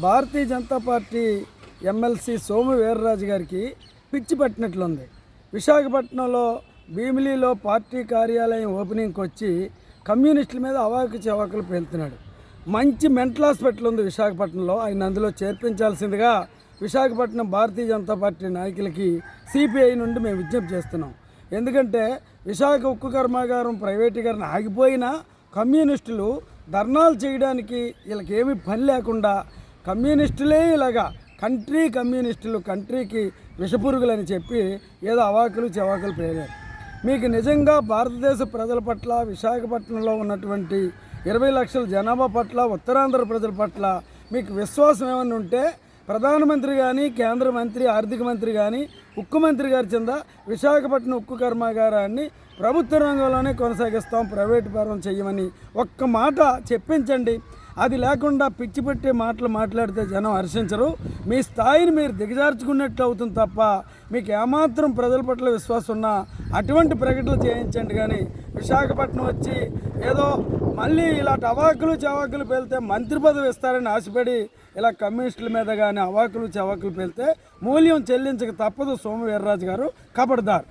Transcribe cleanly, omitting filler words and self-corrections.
Bharatiya Janata party MLC Somu Veerraju గారికి పిచ్చి పట్టినట్లుంది. విశాఖపట్నంలో భీమిలీలో పార్టీ కార్యాలయం ఓపెనింగ్కి వచ్చి కమ్యూనిస్టుల మీద అవాకు చవాకులు పేలుతున్నాడు. మంచి మెంటల్ హాస్పిటల్ ఉంది విశాఖపట్నంలో, ఆయన అందులో చేర్పించాల్సిందిగా విశాఖపట్నం భారతీయ జనతా పార్టీ నాయకులకి సిపిఐ నుండి మేము విజ్ఞప్తి చేస్తున్నాం. ఎందుకంటే విశాఖ ఉక్కు కర్మాగారం ప్రైవేటీకరణ ఆగిపోయినా కమ్యూనిస్టులు ధర్నాలు చేయడానికి వీళ్ళకి ఏమీ పని లేకుండా కమ్యూనిస్టులే ఇలాగా కమ్యూనిస్టులు కంట్రీకి విషపురుగులని చెప్పి ఏదో అవాకులు చవాకులు పేరారు. మీకు నిజంగా భారతదేశ ప్రజల పట్ల, విశాఖపట్నంలో ఉన్నటువంటి 20 లక్షల జనాభా పట్ల, ఉత్తరాంధ్ర ప్రజల పట్ల మీకు విశ్వాసం ఏమన్నా ఉంటే ప్రధానమంత్రి కానీ, కేంద్ర మంత్రి, ఆర్థిక మంత్రి కానీ, ఉక్కు మంత్రి గారి కింద విశాఖపట్నం ఉక్కు కర్మాగారాన్ని ప్రభుత్వ రంగంలోనే కొనసాగిస్తాం, ప్రైవేటు పరం చెయ్యమని ఒక్క మాట చెప్పించండి. అది లేకుండా పిచ్చి పెట్టే మాటలు మాట్లాడితే జనం హర్షించరు. మీ స్థాయిని మీరు దిగజార్చుకున్నట్లు అవుతుంది తప్ప మీకు ఏమాత్రం ప్రజల పట్ల విశ్వాసం ఉన్నా అటువంటి ప్రకటనలు చేయించండి. కానీ విశాఖపట్నం వచ్చి ఏదో మళ్ళీ ఇలాంటి అవాకులు చవాకులు పేలితే మంత్రి పదవి ఇస్తారని ఆశపడి ఇలా కమ్యూనిస్టుల మీద కానీ అవాకులు చవాకులు పేలితే మూల్యం చెల్లించక తప్పదు. సోము వీర్రాజు గారు కబడ్దార్.